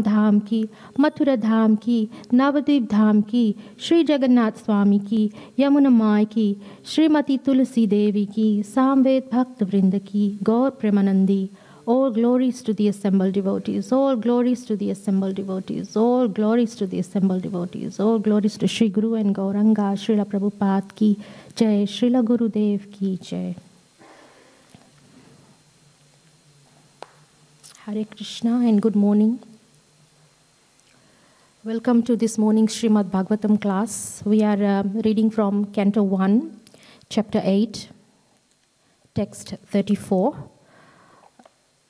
धाम की, मथुरा धाम की, नवद्वीप धाम की, श्री जगन्नाथ स्वामी की, यमुना माई की, श्रीमती तुलसी देवी की, सामवेद भक्त वृंद की, गौर Premanandi. All glories to the assembled devotees, all glories to the assembled devotees, all glories to the assembled devotees, all glories to Shri Guru and Gauranga, Srila Prabhupada ki jai, Srila Gurudev ki jai. Hare Krishna and good morning. Welcome to this morning's Srimad Bhagvatam class. We are reading from Canto 1, Chapter 8, Text 34.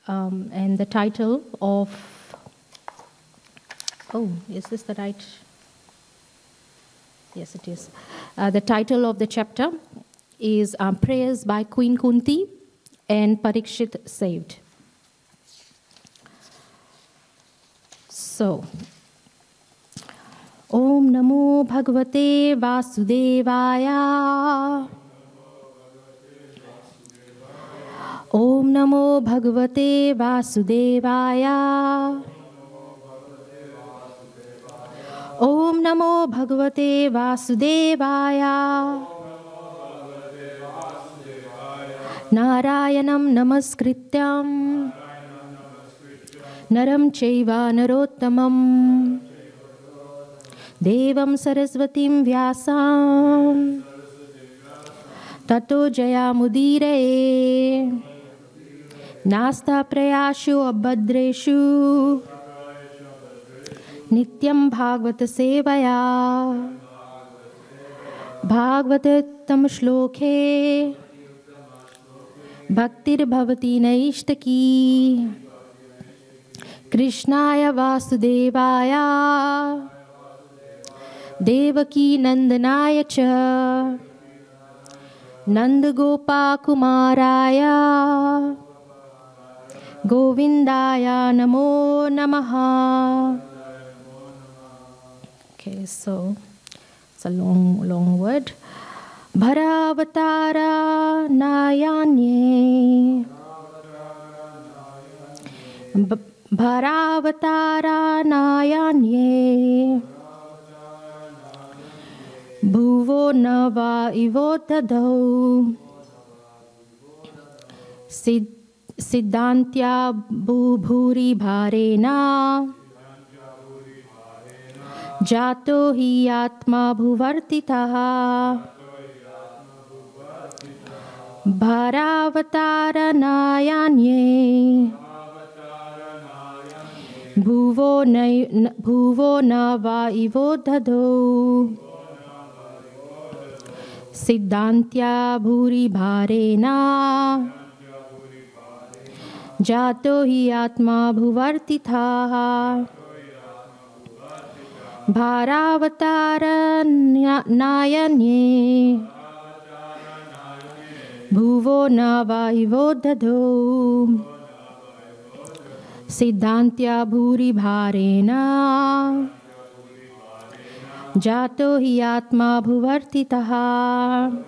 And the title of... Oh, is this the right... Yes, it is. The title of the chapter is Prayers by Queen Kunti and Parikshit Saved. So... Om Namo Bhagavate Vasudevaya. Om Namo Bhagavate Vasudevaya. Om Namo Bhagavate Vasudevaya. Narayanam Namaskrityam Naram Chaiva Narottamam Devam Saraswatim Vyasam Tato Jayamudire Nasta Prayashu Abhadreshu Nityam Bhagavata Sevaya Bhagavatam Shloke Bhaktir Bhavati Naishtaki Krishnaya Vasudevaya Devaki Nandanaya Cha Nandagopa Kumaraya Govindaya Namo Namaha. Okay, so it's a long word. Bharavatara Nayanye Bharavatara Nayanye Bhuvo Nava Ivodadau Siddhantya Bhuri Bharena Jato hi Atma Bhuvartitaha Bharavatara Nayanye Bhuvo Nava Ivodadau Siddhantya Bhuri Bharena Jato hi Atma Bhuvartitha Bharavatara Nayanye Bhuvo Nava Ivodadau Siddhantya Bhuri Bharena Jato hi Atma Bhuvartitaha.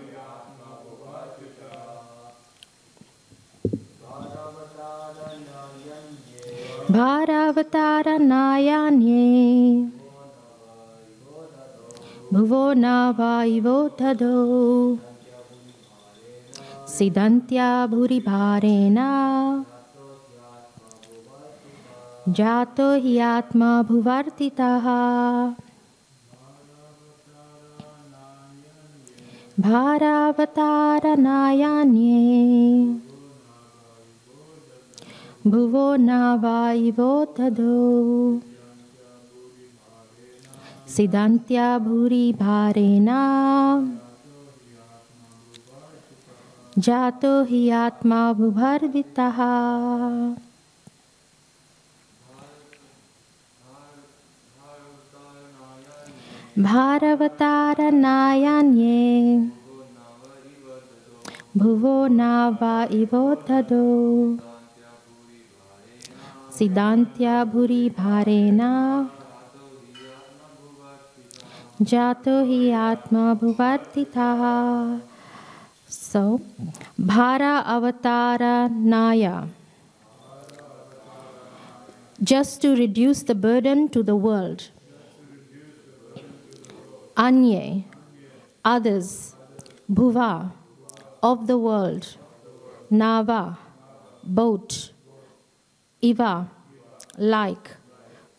Bharavatara Nayanye Bhuvo Nava Ivodadau Siddhantya Bhuri Bharena Jato hi Atma Bhuvartitaha. Bharavatara Nayanye Bhuvo Nava Ivodadau Siddhantya Bhuri Bharena Jato hi Atma Bhuvarvitaha. Bharavatara Nayanye Bhuvo Nava Ivodadau Siddhantya Bhuri Bharena Jato hi Atma Bhuvartitaha. So, Bhara Avatara Naya. just to reduce the burden to the world. Anye, others, bhuva, of the world, nava, boat, iva, like,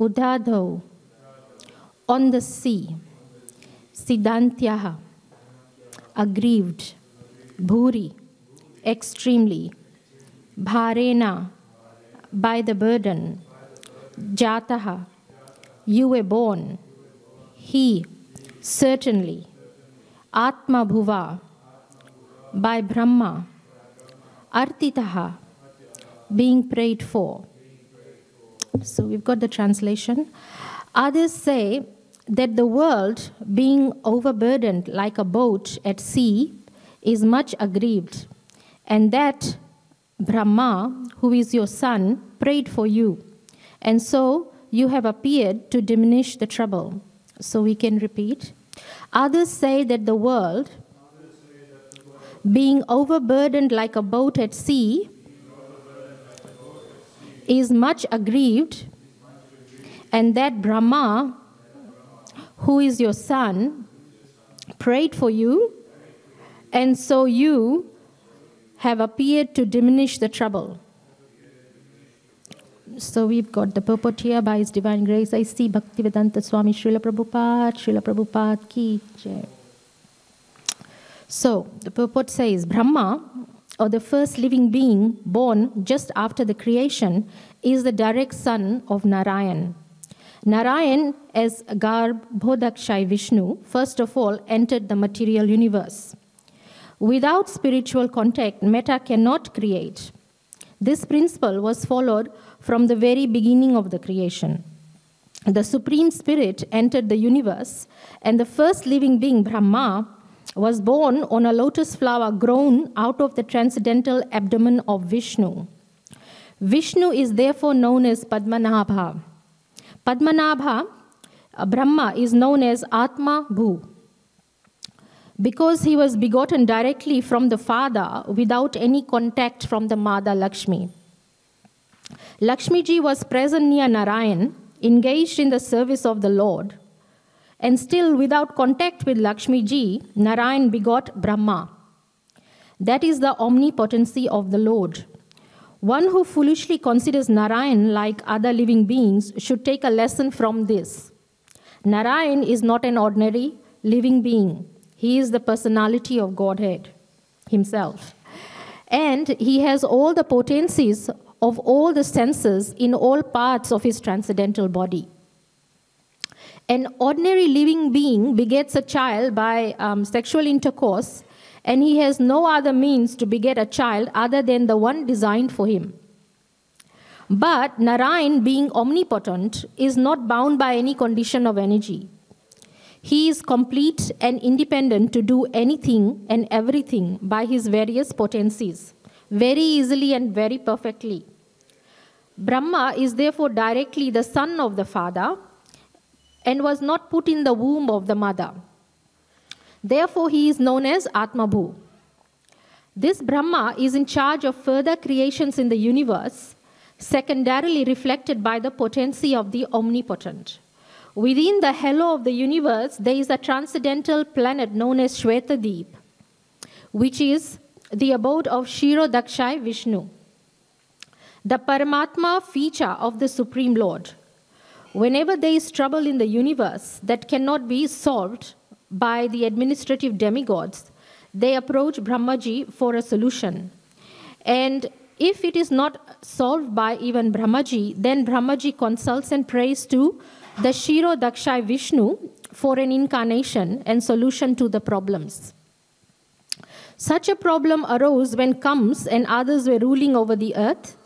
udadho, on the sea, sidantyaha, aggrieved, bhuri, extremely, bharena, by the burden, jataha, you were born, he, certainly, atma bhuva, by Brahma, artitaha, being prayed for. So we've got the translation. Others say that the world, being overburdened like a boat at sea, is much aggrieved, and that Brahma, who is your son, prayed for you, and so you have appeared to diminish the trouble. So we can repeat. Others say that the world, being overburdened like a boat at sea, is much aggrieved, and that Brahma, who is your son, prayed for you, and so you have appeared to diminish the trouble. So we've got the purport here by His Divine Grace. I see Bhaktivedanta Swami Srila Prabhupada ki jai. So the purport says, Brahma, or the first living being born just after the creation, is the direct son of Narayan. Narayan, as Garbhodakshai Vishnu, first of all entered the material universe. Without spiritual contact, Metta cannot create. This principle was followed from the very beginning of the creation. The Supreme Spirit entered the universe, and the first living being, Brahma, was born on a lotus flower grown out of the transcendental abdomen of Vishnu. Vishnu is therefore known as Padmanabha. Padmanabha, Brahma, is known as Atma Bhu, because he was begotten directly from the father without any contact from the mother Lakshmi. Lakshmi ji was present near Narayan, engaged in the service of the Lord, and still without contact with Lakshmi ji, Narayan begot Brahma. That is the omnipotency of the Lord. One who foolishly considers Narayan like other living beings should take a lesson from this. Narayan is not an ordinary living being. He is the personality of Godhead himself. And he has all the potencies of all the senses in all parts of his transcendental body. An ordinary living being begets a child by sexual intercourse, and he has no other means to beget a child other than the one designed for him. But Narayan, being omnipotent, is not bound by any condition of energy. He is complete and independent to do anything and everything by his various potencies, very easily and very perfectly. Brahma is therefore directly the son of the father and was not put in the womb of the mother. Therefore, he is known as Atmabhu. This Brahma is in charge of further creations in the universe, secondarily reflected by the potency of the omnipotent. Within the halo of the universe, there is a transcendental planet known as Shwetadeep, which is the abode of Kshirodakshai Vishnu, the Paramatma feature of the Supreme Lord. Whenever there is trouble in the universe that cannot be solved by the administrative demigods, they approach Brahmaji for a solution. And if it is not solved by even Brahmaji, then Brahmaji consults and prays to the Kshirodakshai Vishnu for an incarnation and solution to the problems. Such a problem arose when Kams and others were ruling over the earth,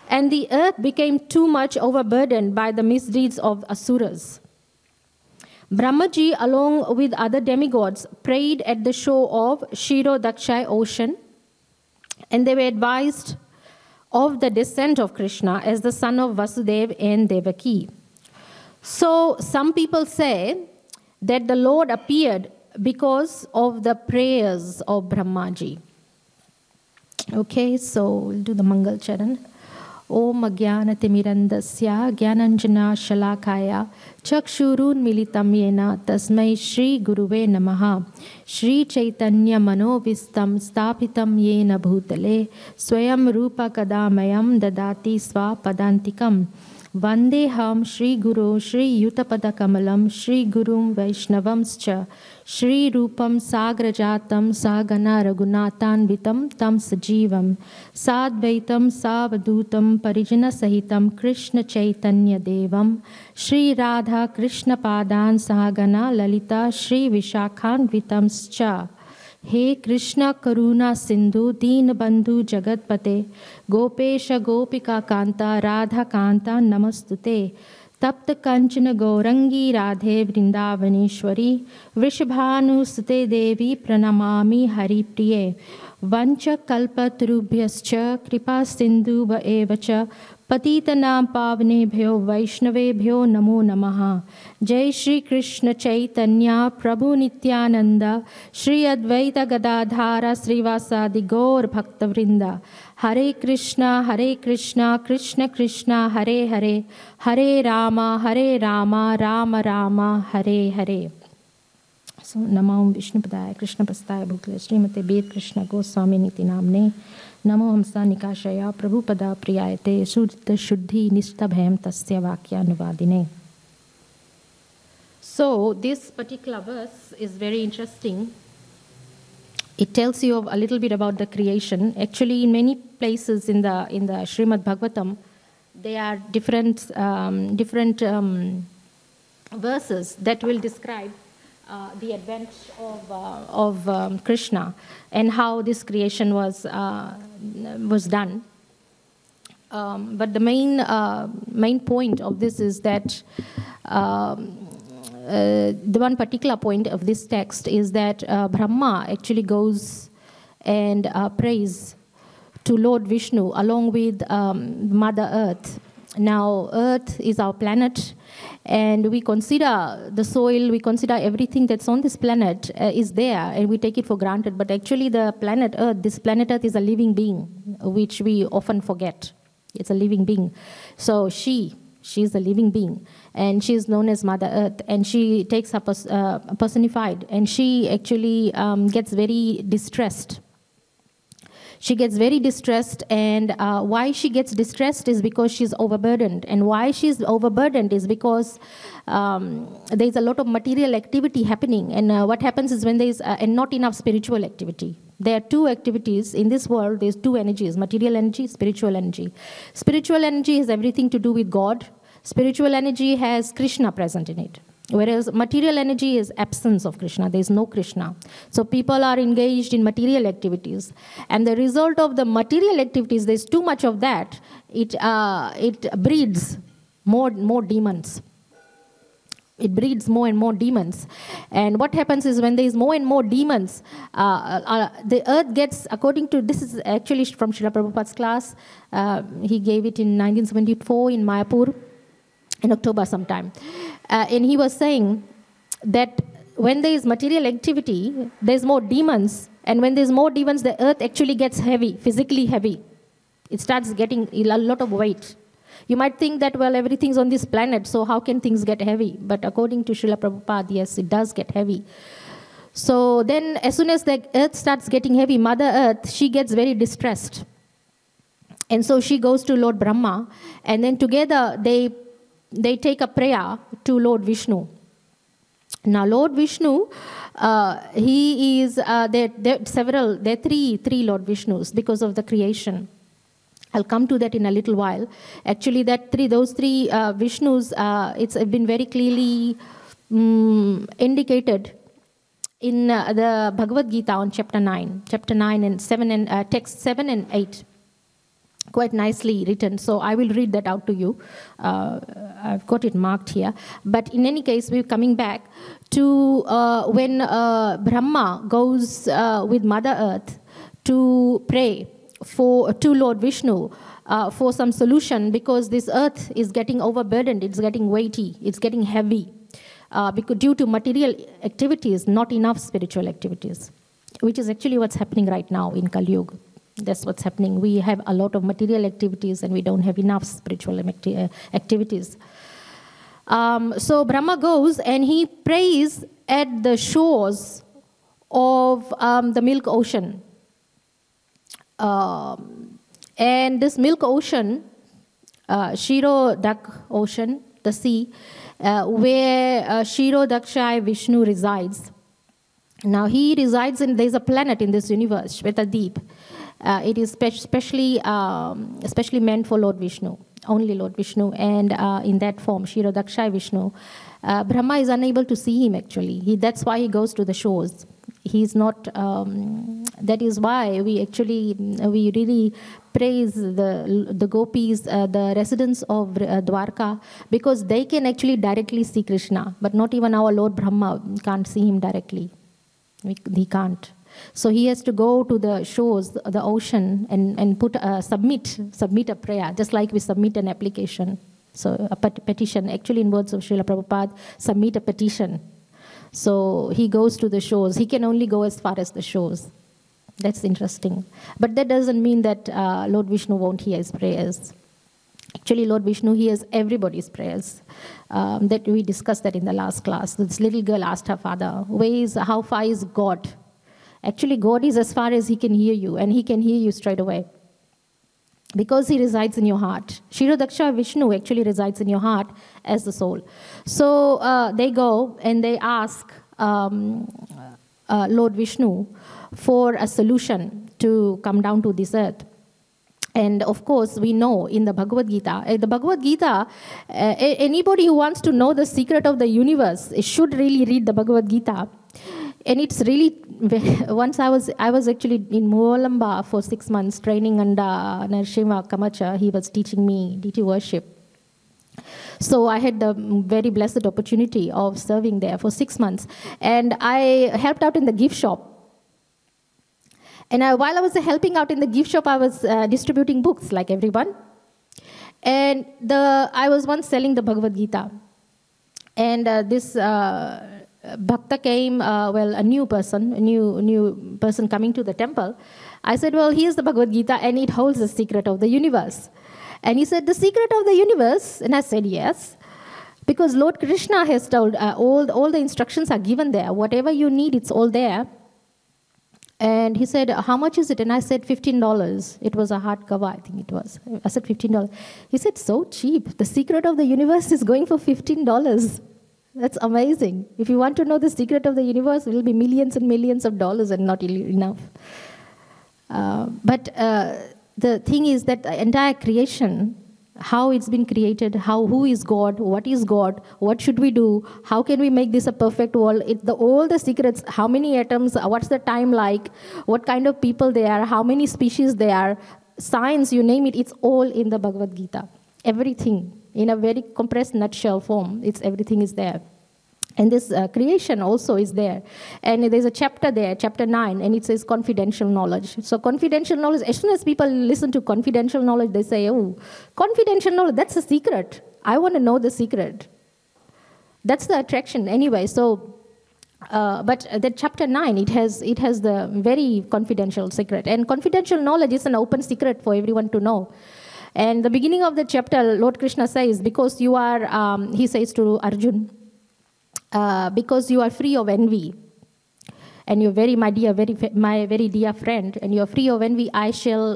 and the earth became too much overburdened by the misdeeds of Asuras. Brahmaji, along with other demigods, prayed at the shore of Kshirodakshai ocean, and they were advised of the descent of Krishna as the son of Vasudeva and Devaki. So some people say that the Lord appeared because of the prayers of Brahmaji. Okay, so we'll do the Mangal Charan. Om Jnanatimirandasya Jnananjana Shalakaya Chakshurun Militam Yena Tasmai Shri Guruve Namaha Shri Chaitanya Manovistam Stapitam Yena Bhutale Swayam Rupa Kadamayam Dadati Swa Padantikam Vandeham Shri Guru Shri Yutapada Kamalam Shri Gurum Vaishnavamscha Shri Rupam Sagrajatam Sagana Raghunathan Vitam Tam Sajivam Sadvaitam Savadutam Parijana Sahitam Krishna Chaitanya Devam Shri Radha Krishna Padan Sagana Lalita Shri Vishakhan Vitamscha He Krishna Karuna Sindhu Deen Bandhu Jagatpate Gopesha Gopika Kanta Radha Kanta Namastute Tapta Kanchana Gaurangi Radhe Vrindavaneshwari Vrishabhanu Sute Devi Pranamami Hari Priye Vancha Kalpa Turubhyascha Kripa Sindhu Va Evacha Patitanam Pavnebhyo Vaishnavebhyo Namo Namaha Jai Shri Krishna Chaitanya Prabhu Nityananda Shri Advaita Gadadhara Srivasadi Gaur Bhakta Vrinda Hare Krishna Krishna Krishna Hare Hare Hare Rama Rama Rama Hare Hare. So Namo Vishnupadaya Krishna Pastaya Bhutale Srimate Bir Krishna Goswami Niti Namne Namo Hamsa Nikashaya Prabhupada Priyayate Shuddha Shuddhi Nishtabhem Tasya Vakya Nuvadine. So this particular verse is very interesting. It tells you a little bit about the creation. Actually, in many places in the Srimad Bhagvatam, there are different verses that will describe the advent of Krishna and how this creation was done. But the main point of this is that the one particular point of this text is that Brahma actually goes and prays to Lord Vishnu along with Mother Earth. Now, Earth is our planet, and we consider the soil, we consider everything that's on this planet is there, and we take it for granted. But actually, the planet Earth, this planet Earth is a living being, which we often forget. It's a living being. So she's a living being, and she is known as Mother Earth, and she takes up personified, and she actually gets very distressed. She gets very distressed, and why she gets distressed is because she's overburdened. And why she's overburdened is because there's a lot of material activity happening. And what happens is when there's and not enough spiritual activity. There are two activities in this world. There's two energies: material energy, spiritual energy. Spiritual energy has everything to do with God. Spiritual energy has Krishna present in it. Whereas material energy is absence of Krishna. There is no Krishna. So people are engaged in material activities. And the result of the material activities, there's too much of that, it breeds more demons. It breeds more and more demons. And what happens is when there is more and more demons, the earth gets, according to, this is actually from Srila Prabhupada's class, he gave it in 1974 in Mayapur, in October sometime. And he was saying that when there is material activity, there's more demons. And when there's more demons, the earth actually gets heavy, physically heavy. It starts getting a lot of weight. You might think that, well, everything's on this planet, so how can things get heavy? But according to Srila Prabhupada, yes, it does get heavy. So then as soon as the earth starts getting heavy, Mother Earth, she gets very distressed. And so she goes to Lord Brahma, and then together they take a prayer to Lord Vishnu. Now, Lord Vishnu, he is, there are three Lord Vishnus because of the creation. I'll come to that in a little while. Actually, those three Vishnus, it's been very clearly indicated in the Bhagavad Gita on chapter 9 and 7 and text 7 and 8. Quite nicely written. So I will read that out to you. I've got it marked here. But in any case, we're coming back to when Brahma goes with Mother Earth to pray to Lord Vishnu for some solution, because this earth is getting overburdened, it's getting weighty, it's getting heavy, because due to material activities, not enough spiritual activities, which is actually what's happening right now in Kali Yuga. That's what's happening. We have a lot of material activities and we don't have enough spiritual activities. So Brahma goes and he prays at the shores of the milk ocean. And this milk ocean, Kshirodak ocean, the sea, where Kshirodakshai Vishnu resides. Now he resides in, there's a planet in this universe, Shvetadeep. It is especially meant for Lord Vishnu, only Lord Vishnu, and in that form, Kshirodakshai Vishnu. Brahma is unable to see him actually. That's why he goes to the shores. He's not, that is why we really praise the gopis, the residents of Dwarka, because they can actually directly see Krishna, but not even our Lord Brahma can't see him directly. He can't. So he has to go to the shores, the ocean, and submit a prayer, just like we submit an application. So a petition, actually in words of Srila Prabhupada, submit a petition. So he goes to the shores. He can only go as far as the shores. That's interesting. But that doesn't mean that Lord Vishnu won't hear his prayers. Actually, Lord Vishnu hears everybody's prayers. That we discussed that in the last class. This little girl asked her father, how far is God? Actually, God is as far as he can hear you, and he can hear you straight away. Because he resides in your heart. Kshirodaksha Vishnu actually resides in your heart as the soul. So they go and they ask Lord Vishnu for a solution to come down to this earth. And of course, we know in the Bhagavad Gita, anybody who wants to know the secret of the universe should really read the Bhagavad Gita. And it's really, once I was actually in Moolamba for 6 months training under Narasimha Kamacha. He was teaching me deity worship. So I had the very blessed opportunity of serving there for 6 months. And I helped out in the gift shop. And while I was helping out in the gift shop, I was distributing books like everyone. And I was once selling the Bhagavad Gita. And this Bhakta came, a new person coming to the temple. I said, well, here's the Bhagavad Gita, and it holds the secret of the universe. And he said, the secret of the universe? And I said, yes. Because Lord Krishna has told, all the instructions are given there. Whatever you need, it's all there. And he said, how much is it? And I said, $15. It was a hardcover, I think it was. I said, $15. He said, so cheap. The secret of the universe is going for $15. That's amazing. If you want to know the secret of the universe, it will be millions and millions of dollars and not enough. But the thing is that the entire creation, how it's been created, who is God, what should we do, how can we make this a perfect world, all the secrets, how many atoms, what's the time like, what kind of people they are, how many species they are, science, you name it, it's all in the Bhagavad Gita. Everything, in a very compressed nutshell form, everything is there. And this creation also is there. And there's a chapter there, chapter 9, and it says confidential knowledge. So confidential knowledge, as soon as people listen to confidential knowledge, they say, oh, confidential knowledge, that's a secret. I want to know the secret. That's the attraction anyway. So, but the chapter 9, it has the very confidential secret. And confidential knowledge is an open secret for everyone to know. And the beginning of the chapter, Lord Krishna says, because you are, he says to Arjun, because you are free of envy, and you're my very dear friend, and you're free of envy, I shall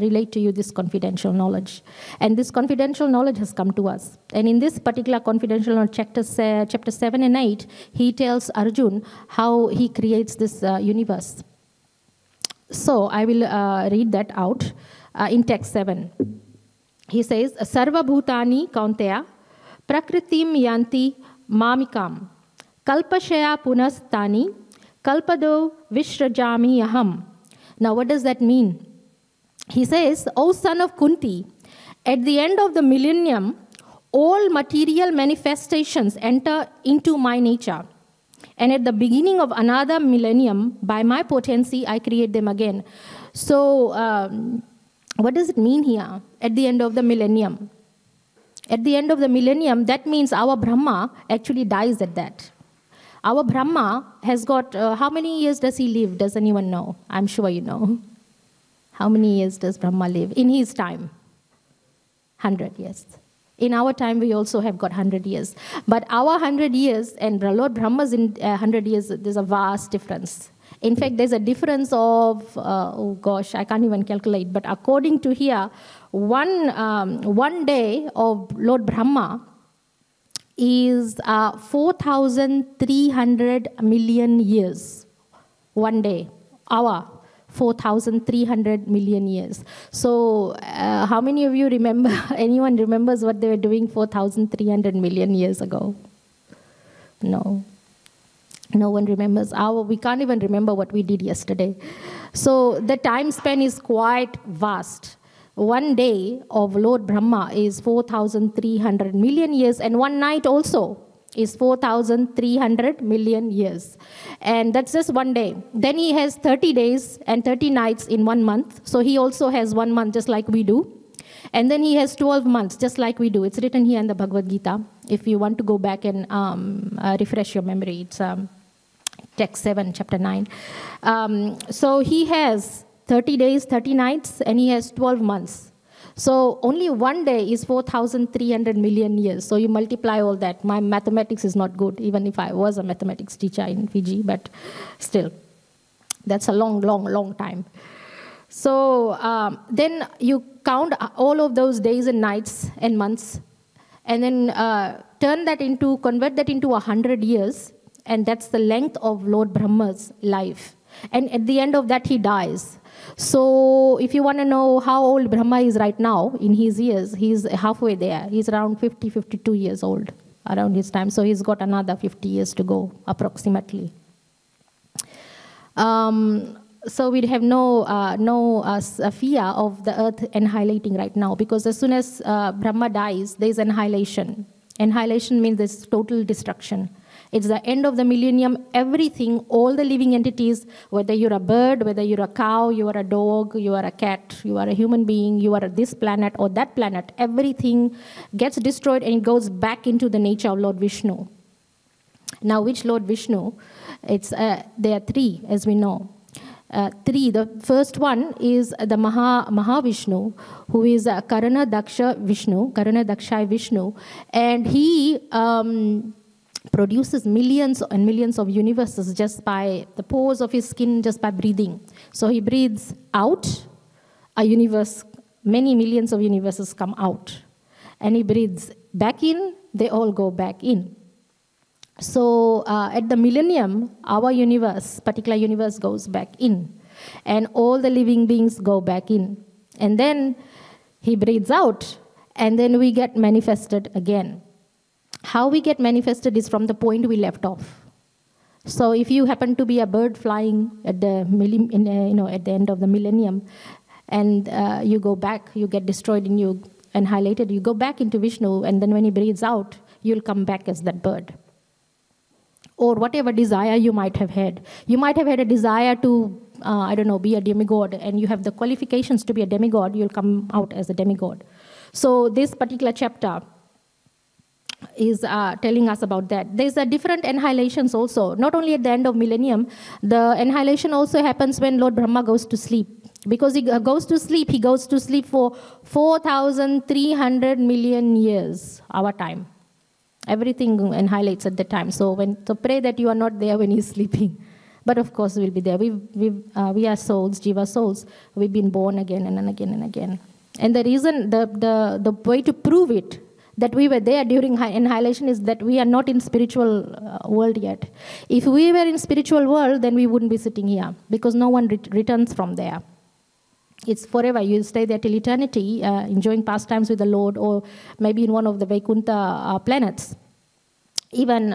relate to you this confidential knowledge. And this confidential knowledge has come to us. And in this particular confidential knowledge, chapter 7 and 8, he tells Arjun how he creates this universe. So I will read that out in text 7. He says, Sarva Bhutani Kaunteya Prakritim Yanti Mamikam Kalpashaya Punastani Kalpado Vishrajami Aham. Now what does that mean? He says, O son of Kunti, at the end of the millennium, all material manifestations enter into my nature. And at the beginning of another millennium, by my potency, I create them again. So, what does it mean here? At the end of the millennium. At the end of the millennium, that means our Brahma actually dies at that. Our Brahma has got, how many years does he live? Does anyone know? I'm sure you know. How many years does Brahma live? In his time, 100 years. In our time, we also have got 100 years. But our 100 years and Lord Brahma's 100 years, there's a vast difference. In fact, there's a difference of, I can't even calculate. But according to here, one day of Lord Brahma is 4,300 million years. One day, 4,300 million years. So how many of you remember, anyone remembers what they were doing 4,300 million years ago? No. No one remembers. We can't even remember what we did yesterday. So the time span is quite vast. One day of Lord Brahma is 4,300 million years, and one night also is 4,300 million years. And that's just one day. Then he has 30 days and 30 nights in 1 month. So he also has 1 month just like we do. And then he has 12 months just like we do. It's written here in the Bhagavad Gita. If you want to go back and refresh your memory, it's text 7, chapter 9. So he has 30 days, 30 nights, and he has 12 months. So only one day is 4,300 million years. So you multiply all that. My mathematics is not good, even if I was a mathematics teacher in Fiji, but still, that's a long, long, long time. So then you count all of those days and nights and months, and then convert that into 100 years, and that's the length of Lord Brahma's life. And at the end of that, he dies. So if you want to know how old Brahma is right now in his years, he's halfway there. He's around 50, 52 years old around his time. So he's got another 50 years to go, approximately. So we have no fear of the earth annihilating right now, because as soon as Brahma dies, there's annihilation. Annihilation means there's total destruction. It's the end of the millennium. Everything, all the living entities, whether you're a bird, whether you're a cow, you are a dog, you are a cat, you are a human being, you are this planet or that planet, everything gets destroyed and it goes back into the nature of Lord Vishnu. Now, which Lord Vishnu? There are three, as we know. The first one is the Mahavishnu, who is Karana Daksha Vishnu, and he produces millions and millions of universes just by the pores of his skin, just by breathing. So he breathes out a universe, many millions of universes come out. And he breathes back in, they all go back in. So at the millennium, our universe, particular universe, goes back in. And all the living beings go back in. And then he breathes out, and then we get manifested again. How we get manifested is from the point we left off. So if you happen to be a bird flying at the at the end of the millennium, and you go back, you get destroyed and you annihilated, you go back into Vishnu, and then when he breathes out, you'll come back as that bird. Or whatever desire you might have had. You might have had a desire to, be a demigod, and you have the qualifications to be a demigod, you'll come out as a demigod. So this particular chapter is telling us about that. There's a different annihilations also. Not only at the end of millennium, the annihilation also happens when Lord Brahma goes to sleep. Because he goes to sleep for 4,300 million years, our time. Everything annihilates at the time. So pray that you are not there when he's sleeping. But of course we'll be there. We are souls, Jiva souls. We've been born again and again and again. And the reason, the way to prove it, that we were there during annihilation, is that we are not in spiritual world yet. If we were in spiritual world, then we wouldn't be sitting here, because no one returns from there. It's forever. You stay there till eternity, enjoying pastimes with the Lord, or maybe in one of the Vaikuntha planets. Even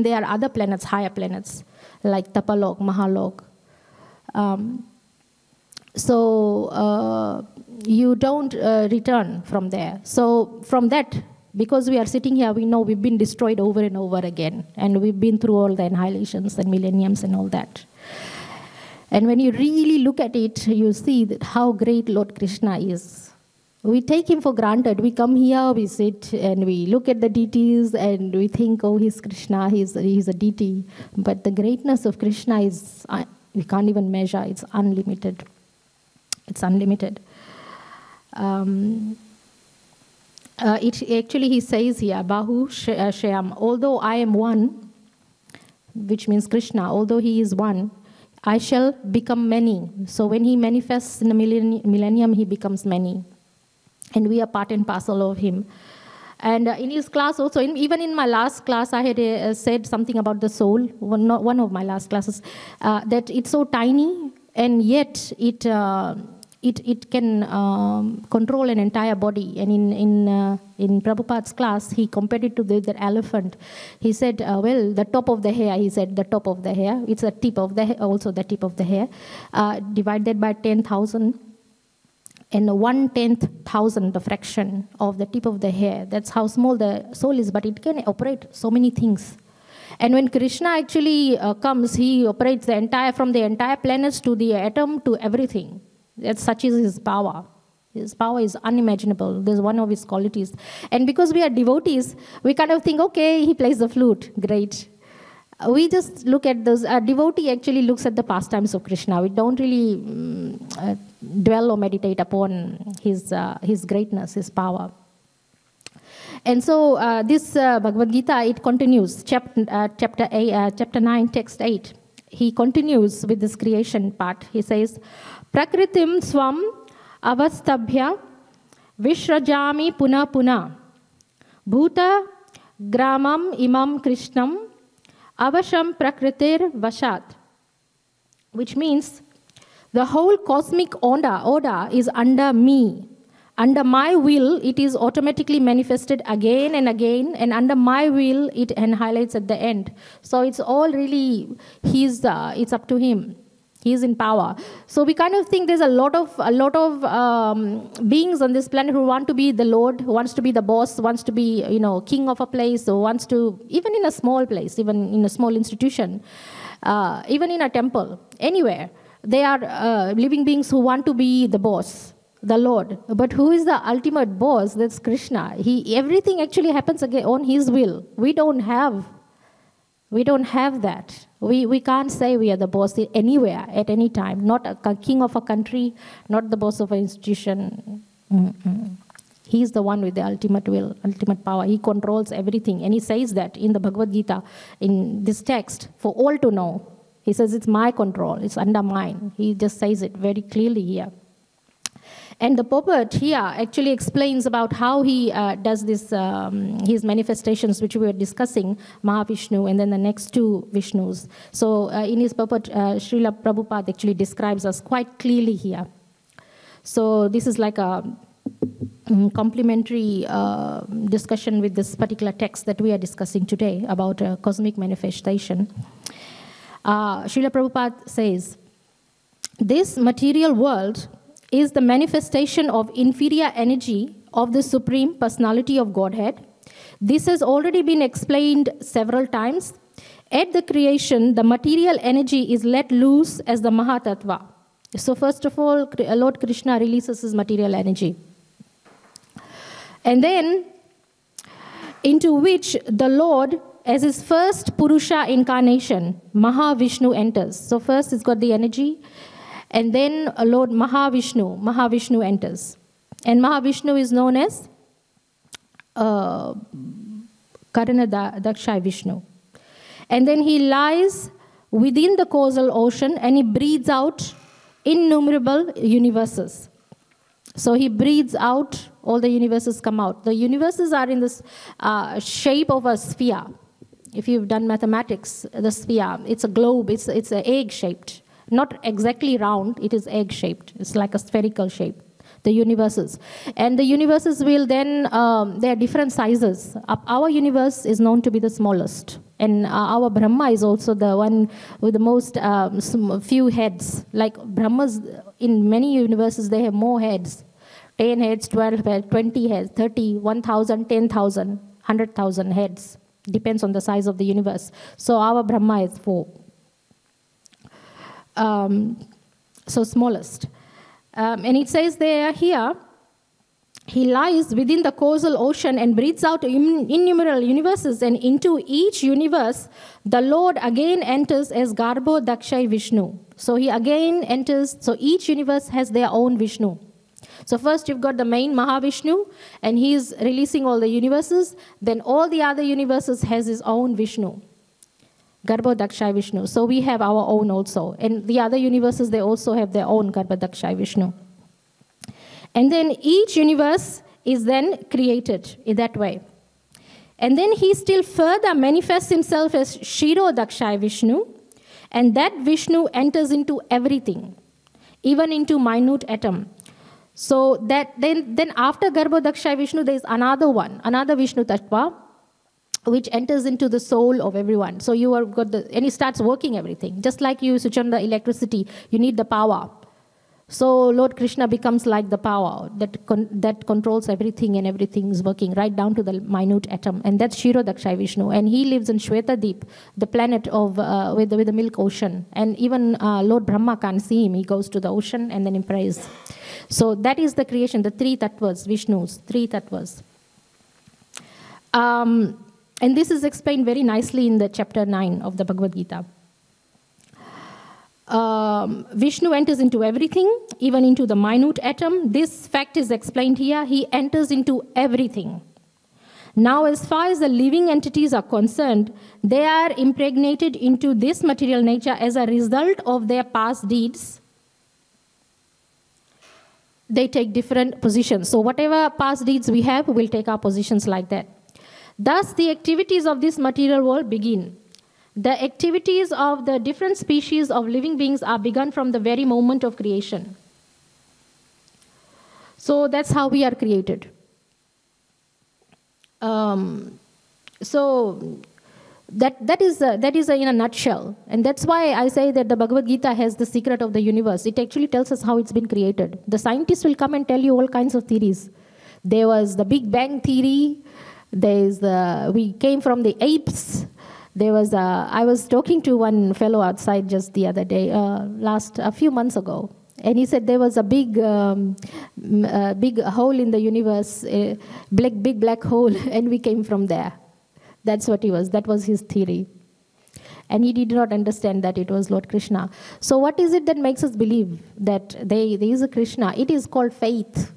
there are other planets, higher planets, like Tapalok, Mahalok. You don't return from there. So from that, because we are sitting here, we know we've been destroyed over and over again. And we've been through all the annihilations and millenniums and all that. And when you really look at it, you see that how great Lord Krishna is. We take him for granted. We come here, we sit, and we look at the deities, and we think, oh, he's Krishna, he's a deity. But the greatness of Krishna is, we can't even measure. It's unlimited. It's unlimited. He says here, Bahu Shyam, although I am one, which means Krishna, although he is one, I shall become many. So when he manifests in the millennium, he becomes many. And we are part and parcel of him. And in his class also, even in my last class, I had said something about the soul, one of my last classes, that it's so tiny, and yet it can control an entire body. And in Prabhupada's class, he compared it to the elephant. He said, well, the top of the hair, he said, the top of the hair, it's the tip of the hair, also the tip of the hair, divided by 10,000. And 1/10,000, the fraction of the tip of the hair. That's how small the soul is, but it can operate so many things. And when Krishna actually comes, he operates from the entire planets to the atom to everything. Such is his power. His power is unimaginable. There's one of his qualities. And because we are devotees, we kind of think, okay, he plays the flute, great. We just look at those. A devotee actually looks at the pastimes of Krishna. We don't really dwell or meditate upon his greatness, his power. And so this Bhagavad Gita, it continues, chapter 9, text 8. He continues with this creation part. He says, Prakritim swam avastabhya vishrajami puna puna bhuta gramam imam krishnam avasham prakritir vashat, which means the whole cosmic order is under me. Under my will, it is automatically manifested again and again, and under my will, it highlights at the end. So it's all really it's up to him. He is in power. So we kind of think there's a lot of beings on this planet who want to be the Lord, who wants to be the boss, wants to be, king of a place, or wants to, even in a small place, even in a small institution, even in a temple, anywhere. They are living beings who want to be the boss, the Lord. But who is the ultimate boss? That's Krishna. Everything actually happens again on his will. We don't have that. We can't say we are the boss anywhere at any time. Not a king of a country, not the boss of an institution. He's the one with the ultimate will, ultimate power. He controls everything. And he says that in the Bhagavad Gita, in this text, for all to know. He says it's my control, it's under mine. He just says it very clearly here. And the poet here actually explains about how he does this, his manifestations, which we were discussing, Mahavishnu, and then the next two Vishnus. So in his poet, Srila Prabhupada actually describes us quite clearly here. So this is like a complementary discussion with this particular text that we are discussing today about cosmic manifestation. Srila Prabhupada says, this material world is the manifestation of inferior energy of the Supreme Personality of Godhead. This has already been explained several times. At the creation, the material energy is let loose as the Mahatattva. So first of all, Lord Krishna releases his material energy. And then, into which the Lord, as his first Purusha incarnation, Mahavishnu enters. So first he's got the energy, and then Lord Mahavishnu enters. And Mahavishnu is known as Karana Dakshai Vishnu. And then he lies within the causal ocean and he breathes out innumerable universes. So he breathes out, all the universes come out. The universes are in this shape of a sphere. If you've done mathematics, the sphere, it's a globe, it's an egg-shaped. Not exactly round, it is egg-shaped. It's like a spherical shape, the universes. And the universes will then, they are different sizes. Our universe is known to be the smallest. And our Brahma is also the one with the most few heads. Like Brahmas, in many universes, they have more heads. 10 heads, 12 heads, 20 heads, 30, 1,000, 10,000, 100,000 heads. Depends on the size of the universe. So our Brahma is 4. So smallest. And it says there here He lies within the causal ocean and breathes out innumerable universes, and into each universe, the Lord again enters as Garbho Dakshai Vishnu. So he again enters, so each universe has their own Vishnu. So first you've got the main Mahavishnu, and he's releasing all the universes. Then all the other universes has his own Vishnu. Garbho Dakshai Vishnu. So we have our own also. And the other universes, they also have their own Garbho Dakshai Vishnu. And then each universe is then created in that way. And then he still further manifests himself as Shiro Dakshai Vishnu. And that Vishnu enters into everything, even into minute atom. So that then after Garbho Dakshai Vishnu, there is another one, another Vishnu Tattva, which enters into the soul of everyone. So you are got and he starts working everything. Just like you switch on the electricity, you need the power. So Lord Krishna becomes like the power that controls everything, and everything is working right down to the minute atom. And that's Shiro Dakshai Vishnu. And he lives in Shwetadeep, the planet of with the milk ocean. And even Lord Brahma can't see him. He goes to the ocean and then he prays. So that is the creation, the three tattvas, Vishnus, three tattvas. And this is explained very nicely in the chapter 9 of the Bhagavad Gita. Vishnu enters into everything, even into the minute atom. This fact is explained here. He enters into everything. Now, as far as the living entities are concerned, they are impregnated into this material nature as a result of their past deeds. They take different positions. So whatever past deeds we have, we'll take our positions like that. Thus, the activities of this material world begin. The activities of the different species of living beings are begun from the very moment of creation. So that's how we are created. So that is in a nutshell. And that's why I say that the Bhagavad Gita has the secret of the universe. It actually tells us how it's been created. The scientists will come and tell you all kinds of theories. There was the Big Bang theory. We came from the apes. I was talking to one fellow outside just the other day, a few months ago, and he said there was a big hole in the universe, a big black hole, and we came from there. That's what that was his theory. And he did not understand that it was Lord Krishna. So what is it that makes us believe that there is a Krishna? It is called faith.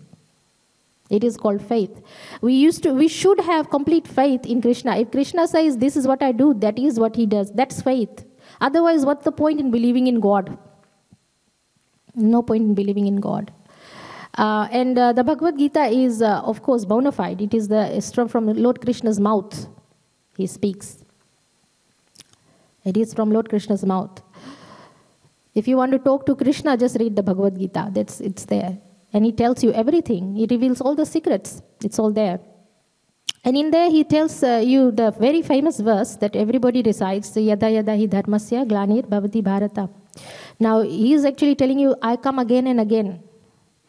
It is called faith. We should have complete faith in Krishna. If Krishna says, this is what I do, that is what he does. That's faith. Otherwise, what's the point in believing in God? No point in believing in God. And the Bhagavad Gita is, of course, bona fide. It is from Lord Krishna's mouth. He speaks. It is from Lord Krishna's mouth. If you want to talk to Krishna, just read the Bhagavad Gita. It's there. And he tells you everything. He reveals all the secrets. It's all there. And in there he tells you the very famous verse that everybody recites, Yada yada hi dharmasya glanir bhavati bharata. Now he is actually telling you, I come again and again.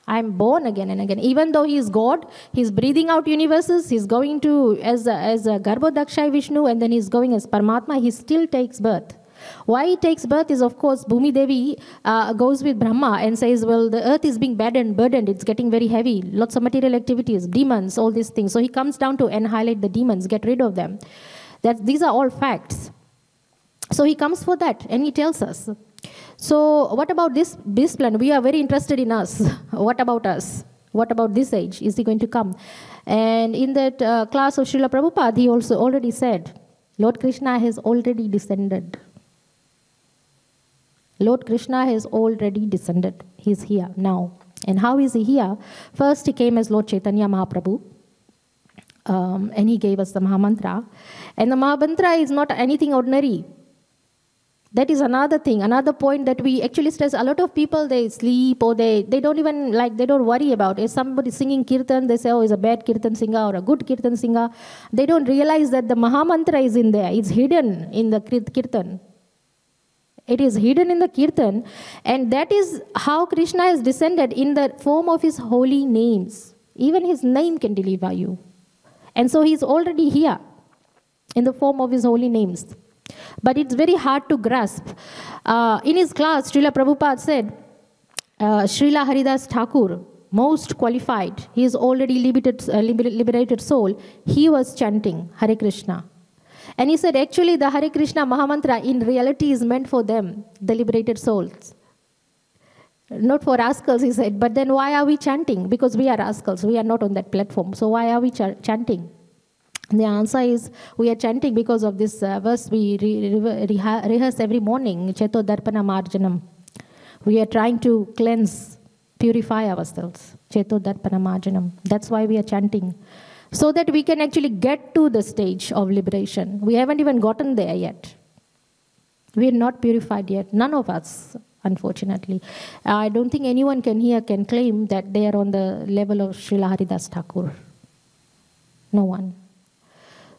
I am born again and again. Even though he is God, he is breathing out universes. He is going to as a Garbho Dakshai Vishnu, and then he is going as Paramatma. He still takes birth. Why he takes birth is, of course, Bhumi Devi goes with Brahma and says, well, the earth is being burdened, it's getting very heavy, lots of material activities, demons, all these things. So he comes down to annihilate the demons, get rid of them. These are all facts. So he comes for that, and he tells us. So what about this plan? We are very interested in us. What about us? What about this age? Is he going to come? And in that class of Srila Prabhupada, he also already said, Lord Krishna has already descended. Lord Krishna has already descended. He's here now. And how is he here? First, he came as Lord Chaitanya Mahaprabhu. And he gave us the Mahamantra. And the Mahamantra is not anything ordinary. That is another thing, another point that we actually stress. A lot of people, they sleep or they don't even they don't worry about it. If somebody singing kirtan, they say, oh, is a bad kirtan singer or a good kirtan singer. They don't realize that the Mahamantra is in there. It's hidden in the kirtan. It is hidden in the kirtan, and that is how Krishna has descended in the form of his holy names. Even his name can deliver you. And so he's already here in the form of his holy names. But it's very hard to grasp. In his class, Srila Prabhupada said, Srila Haridas Thakur, most qualified, he is already liberated soul, he was chanting Hare Krishna. And he said, actually, the Hare Krishna Mahamantra in reality is meant for them, the liberated souls. Not for rascals, he said. But then why are we chanting? Because we are rascals. We are not on that platform. So why are we chanting? And the answer is, we are chanting because of this verse we rehearse every morning, Cheto Darpana Marjanam. We are trying to cleanse, purify ourselves. Cheto Darpana Marjanam. That's why we are chanting. So that we can actually get to the stage of liberation. We haven't even gotten there yet. We are not purified yet. None of us, unfortunately. I don't think anyone can claim that they are on the level of Srila Haridas Thakur. No one.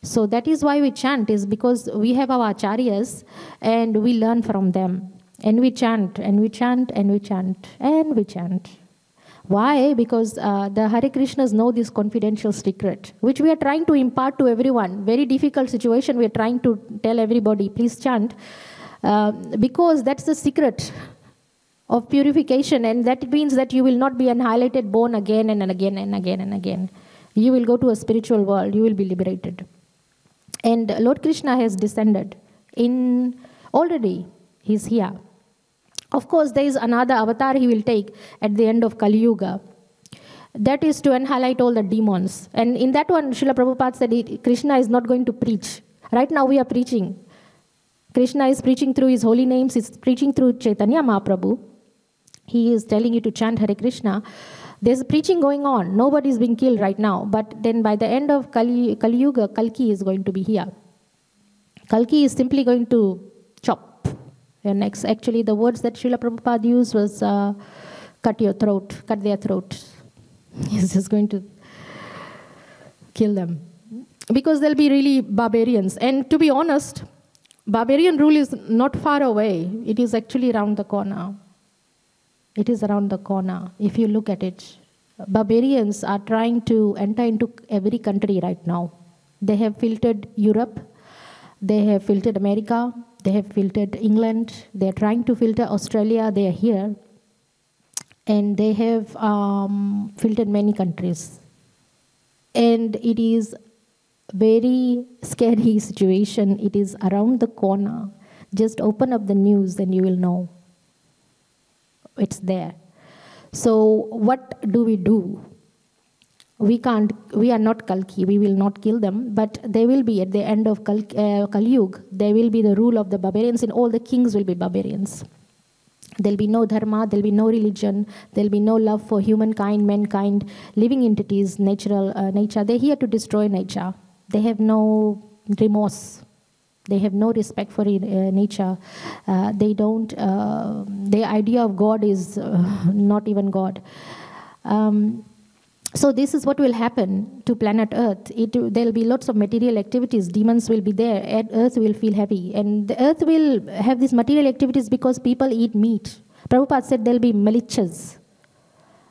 So that is why we chant, is because we have our acharyas and we learn from them. And we chant, and we chant, and we chant, and we chant. Why? Because the Hare Krishnas know this confidential secret, which we are trying to impart to everyone. Very difficult situation, we are trying to tell everybody, please chant. Because that's the secret of purification, and that means that you will not be annihilated, born again and again and again and again. You will go to a spiritual world, you will be liberated. And Lord Krishna has descended already, he's here. Of course, there is another avatar he will take at the end of Kali Yuga. That is to annihilate all the demons. And in that one, Srila Prabhupada said Krishna is not going to preach. Right now we are preaching. Krishna is preaching through his holy names, he's preaching through Chaitanya Mahaprabhu. He is telling you to chant Hare Krishna. There's preaching going on. Nobody is being killed right now. But then by the end of Kali Yuga, Kalki is going to be here. Kalki is simply going to chop your necks. Actually, the words that Srila Prabhupada used was cut their throat. He's just going to kill them. Because they'll be really barbarians. And to be honest, barbarian rule is not far away. It is actually around the corner. It is around the corner, if you look at it. Barbarians are trying to enter into every country right now. They have filtered Europe. They have filtered America. They have filtered England. They are trying to filter Australia. They are here. And they have filtered many countries. And it is very scary situation. It is around the corner. Just open up the news and you will know. It's there. So what do? We are not Kalki, we will not kill them, but they will be at the end of Kali Yuga, there will be the rule of the barbarians, and all the kings will be barbarians. There'll be no dharma, there'll be no religion, there'll be no love for humankind, mankind, living entities, nature. They're here to destroy nature. They have no remorse. They have no respect for nature. Their idea of God is not even God. So this is what will happen to planet Earth. There'll be lots of material activities. Demons will be there. Earth will feel heavy. And the Earth will have these material activities because people eat meat. Prabhupada said there'll be malichas.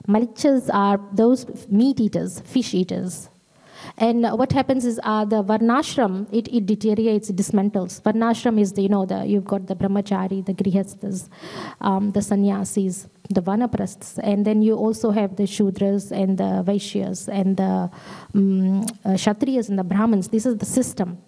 Malichas are those meat eaters, fish eaters. And what happens is the varnashram, it deteriorates, it dismantles. Varnashram is you've got the brahmachari, the grihasthas, the sannyasis, the vanaprasthas, and then you also have the shudras and the vaishyas and the kshatriyas and the brahmins. This is the system.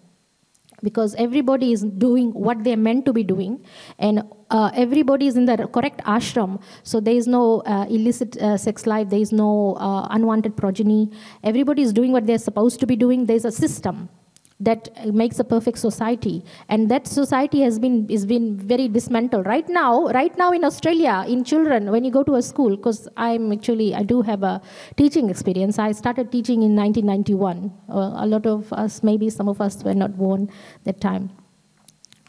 Because everybody is doing what they're meant to be doing, and everybody is in the correct ashram, so there is no illicit sex life, there is no unwanted progeny. Everybody is doing what they're supposed to be doing. There's a system that makes a perfect society, and that society is been very dismantled. Right now in Australia, in children, when you go to a school, because I do have a teaching experience. I started teaching in 1991. A lot of us, maybe some of us were not born that time.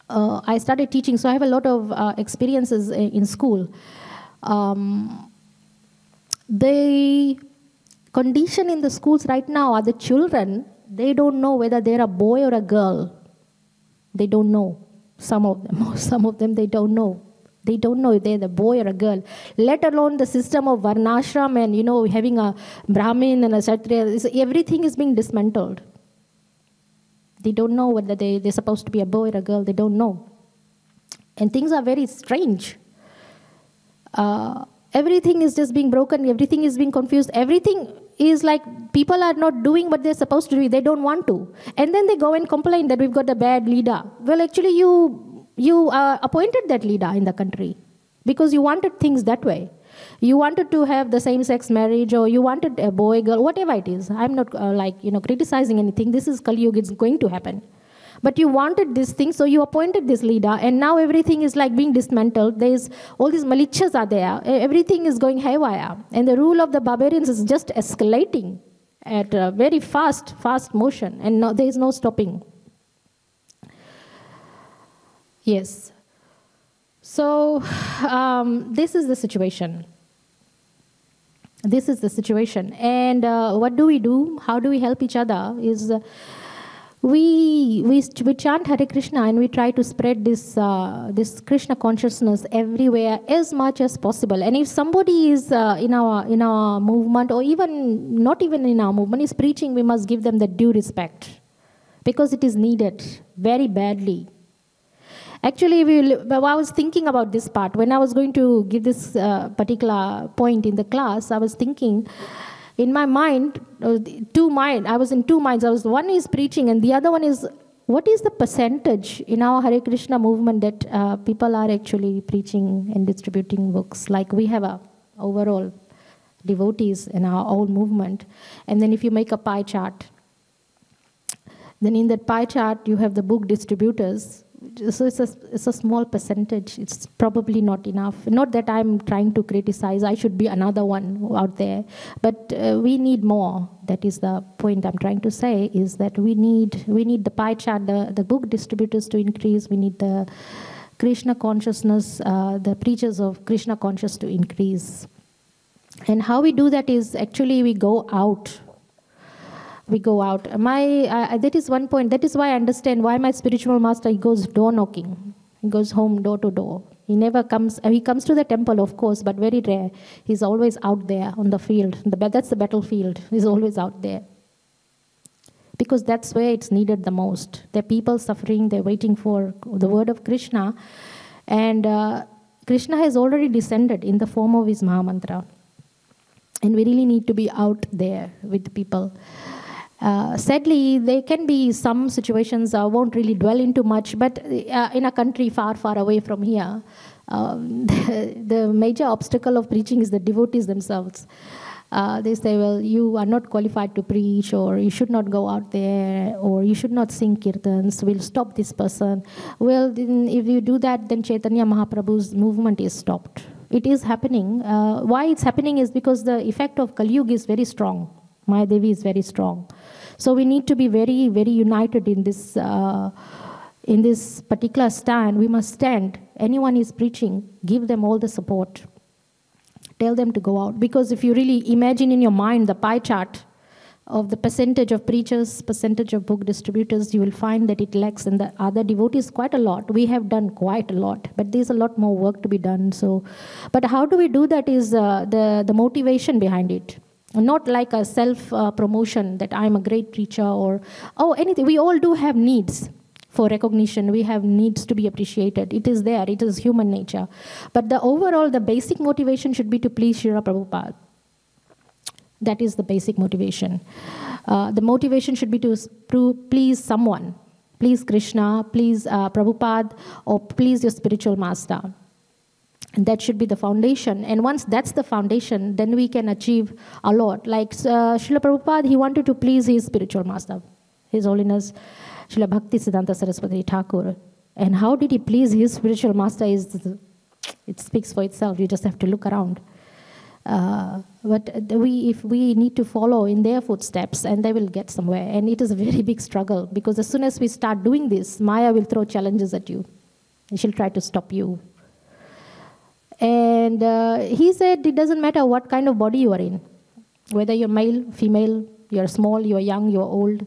I started teaching, so I have a lot of experiences in school. The condition in the schools right now are the children. They don't know whether they're a boy or a girl. They don't know. Some of them, they don't know. They don't know if they're the boy or a girl. Let alone the system of varnashram and, having a Brahmin and a Kshatriya. Everything is being dismantled. They don't know whether they're supposed to be a boy or a girl. They don't know. And things are very strange. Everything is just being broken, everything is being confused, everything is like people are not doing what they're supposed to do, they don't want to. And then they go and complain that we've got a bad leader. Well, actually you appointed that leader in the country because you wanted things that way. You wanted to have the same-sex marriage, or you wanted a boy, girl, whatever it is. I'm not criticizing anything. This is Kali Yuga, it's going to happen. But you wanted this thing, so you appointed this leader, and now everything is like being dismantled. There's all these militias are there. Everything is going haywire. And the rule of the barbarians is just escalating at a very fast motion, and there is no stopping. Yes. So this is the situation. This is the situation. And what do we do? How do we help each other? Is we chant Hare Krishna, and we try to spread this Krishna consciousness everywhere as much as possible. And if somebody is in our movement, or even not even in our movement, is preaching, we must give them the due respect, because it is needed very badly. Actually, I was thinking about this part. When I was going to give this particular point in the class, I was thinking, in my mind, I was in two minds. One is preaching, and the other one is, what is the percentage in our Hare Krishna movement that people are actually preaching and distributing books? Like we have a overall devotees in our own movement. And then if you make a pie chart, then in that pie chart, you have the book distributors. So it's a small percentage. It's probably not enough. Not that I'm trying to criticize. I should be another one out there. But we need more. That is the point I'm trying to say, is that we need the pie chart, the book distributors to increase. We need the Krishna consciousness, the preachers of Krishna consciousness to increase. And how we do that is actually we go out. We go out. That is one point. That is why I understand why my spiritual master, he goes door knocking. He goes home door to door. He never comes. He comes to the temple, of course, but very rare. He's always out there on the field. That's the battlefield. He's always out there. Because that's where it's needed the most. There are people suffering. They're waiting for the word of Krishna. And Krishna has already descended in the form of his Mahamantra. And we really need to be out there with the people. Sadly, there can be some situations I won't really dwell into much, but in a country far, far away from here, the major obstacle of preaching is the devotees themselves. They say, well, you are not qualified to preach, or you should not go out there, or you should not sing kirtans, we'll stop this person. Well, then if you do that, then Chaitanya Mahaprabhu's movement is stopped. It is happening. Why it's happening is because the effect of Kali Yuga is very strong. Maya Devi is very strong. So we need to be very, very united in this particular stand. We must stand. Anyone is preaching, give them all the support. Tell them to go out. Because if you really imagine in your mind the pie chart of the percentage of preachers, percentage of book distributors, you will find that it lacks in the other devotees quite a lot. We have done quite a lot, but there's a lot more work to be done. So, but how do we do that is the motivation behind it. Not like a self-promotion that I'm a great preacher or anything. We all do have needs for recognition. We have needs to be appreciated. It is there. It is human nature. But the basic motivation should be to please Srila Prabhupada. That is the basic motivation. The motivation should be to please someone. Please Krishna, please Prabhupada, or please your spiritual master. And that should be the foundation. And once that's the foundation, then we can achieve a lot. Like Srila Prabhupada, he wanted to please his spiritual master, His Holiness Srila Bhakti Siddhanta Saraswati Thakur. And how did he please his spiritual master? It speaks for itself. You just have to look around. But if we need to follow in their footsteps, and they will get somewhere. And it is a very big struggle, because as soon as we start doing this, Maya will throw challenges at you. And she'll try to stop you. And he said it doesn't matter what kind of body you are in, whether you're male, female, you're small, you're young, you're old.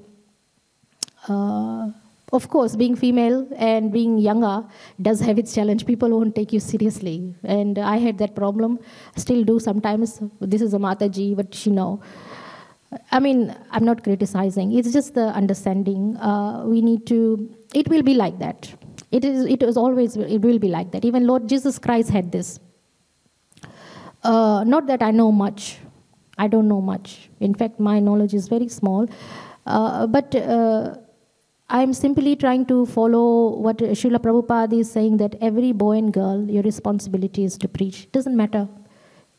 Of course, being female and being younger does have its challenge. People won't take you seriously. And I had that problem. I still do sometimes. This is a Mataji, but she know. I mean, I'm not criticizing. It's just the understanding. We need to, it will be like that. It will be like that. Even Lord Jesus Christ had this. Not that I know much. I don't know much. In fact, my knowledge is very small. But I'm simply trying to follow what Srila Prabhupada is saying, that every boy and girl, your responsibility is to preach. It doesn't matter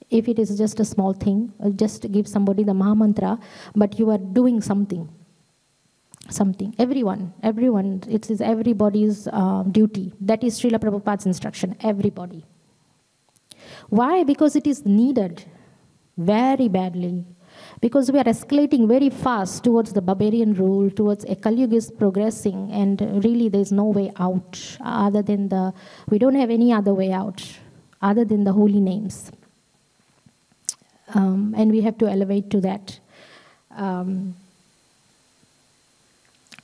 if it is just a small thing, just give somebody the Maha Mantra, but you are doing something. Everyone, it is everybody's duty. That is Srila Prabhupada's instruction, everybody. Why? Because it is needed very badly. Because we are escalating very fast towards the barbarian rule, towards a Kali Yuga is progressing, and really there is no way out other than we don't have any other way out other than the holy names. And we have to elevate to that. And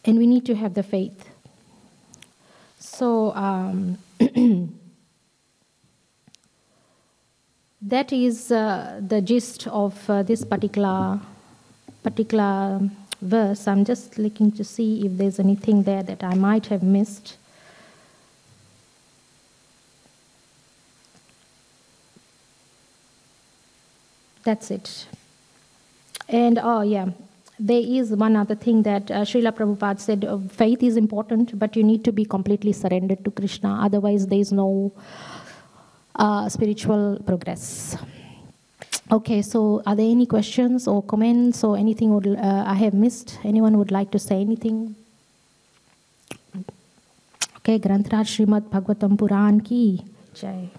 we need to have the faith. So that is the gist of this particular verse. I'm just looking to see if there's anything there that I might have missed. That's it. And there is one other thing that Srila Prabhupada said, faith is important, but you need to be completely surrendered to Krishna. Otherwise, there is no spiritual progress. Okay, so are there any questions or comments or anything I have missed? Anyone would like to say anything? Okay, Granth Raj Srimad Bhagvatam Puran ki Jai.